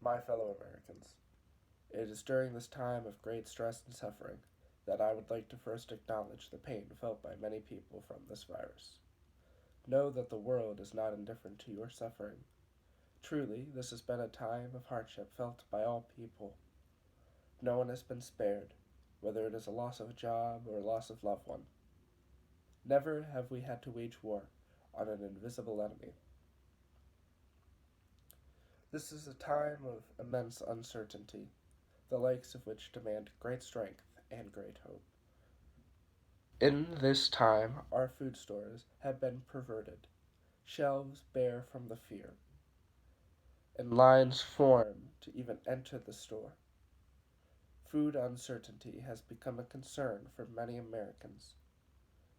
My fellow Americans, it is during this time of great stress and suffering that I would like to first acknowledge the pain felt by many people from this virus. Know that the world is not indifferent to your suffering. Truly, this has been a time of hardship felt by all people. No one has been spared, whether it is a loss of a job or a loss of loved one. Never have we had to wage war on an invisible enemy. This is a time of immense uncertainty, the likes of which demand great strength and great hope. In this time, our food stores have been perverted, shelves bare from the fear, and lines form to even enter the store. Food uncertainty has become a concern for many Americans,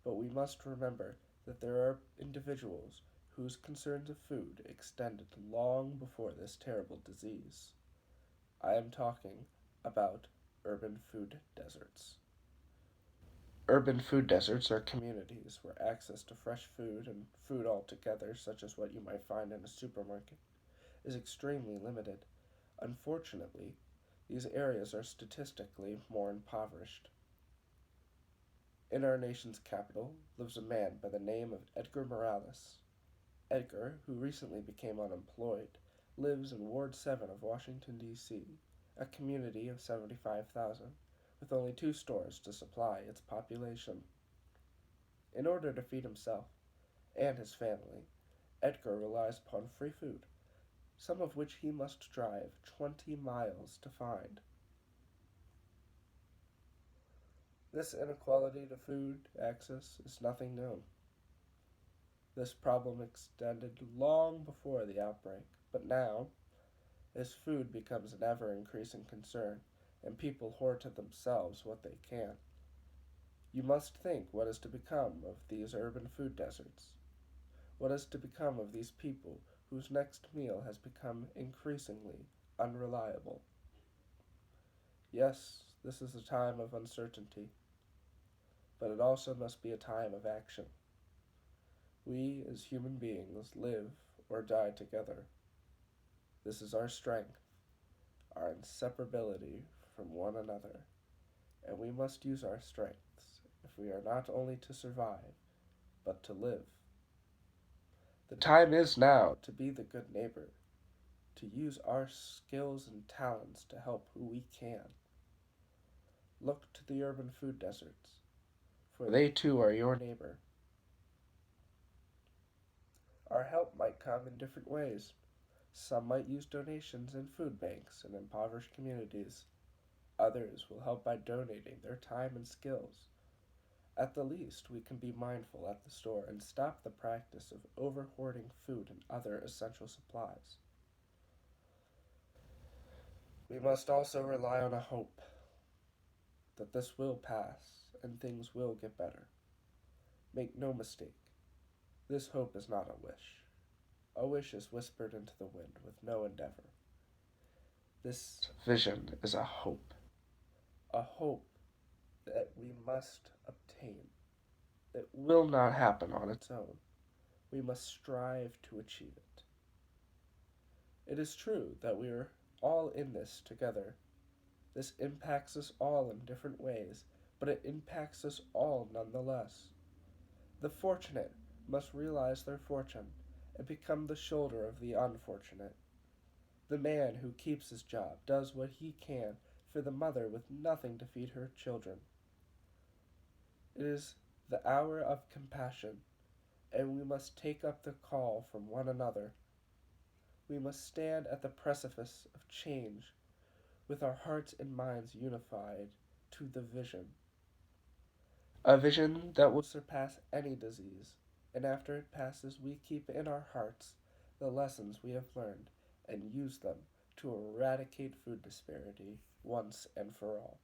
but we must remember that there are individuals whose concerns of food extended long before this terrible disease. I am talking about urban food deserts. Urban food deserts are communities where access to fresh food and food altogether, such as what you might find in a supermarket, is extremely limited. Unfortunately, these areas are statistically more impoverished. In our nation's capital lives a man by the name of Edgar Morales. Edgar, who recently became unemployed, lives in Ward 7 of Washington, D.C., a community of 75,000, with only 2 stores to supply its population. In order to feed himself and his family, Edgar relies upon free food, some of which he must drive 20 miles to find. This inequality to food access is nothing new. This problem extended long before the outbreak, but now, as food becomes an ever increasing concern and people hoard to themselves what they can, you must think what is to become of these urban food deserts. What is to become of these people whose next meal has become increasingly unreliable? Yes, this is a time of uncertainty, but it also must be a time of action. We, as human beings, live or die together. This is our strength, our inseparability from one another, and we must use our strengths if we are not only to survive, but to live. The time is now to be the good neighbor, to use our skills and talents to help who we can. Look to the urban food deserts, for they too are your neighbor. Our help might come in different ways. Some might use donations in food banks in impoverished communities. Others will help by donating their time and skills. At the least, we can be mindful at the store and stop the practice of over-hoarding food and other essential supplies. We must also rely on a hope that this will pass and things will get better. Make no mistake, this hope is not a wish. A wish is whispered into the wind with no endeavor. This vision is a hope that we must obtain. It will not happen on its own. We must strive to achieve it. It is true that we are all in this together. This impacts us all in different ways, but it impacts us all nonetheless. The fortunate must realize their fortune and become the shoulder of the unfortunate. The man who keeps his job does what he can for the mother with nothing to feed her children. It is the hour of compassion, and we must take up the call from one another. We must stand at the precipice of change with our hearts and minds unified to the vision. A vision that will surpass any disease, and after it passes, we keep in our hearts the lessons we have learned and use them to eradicate food disparity once and for all.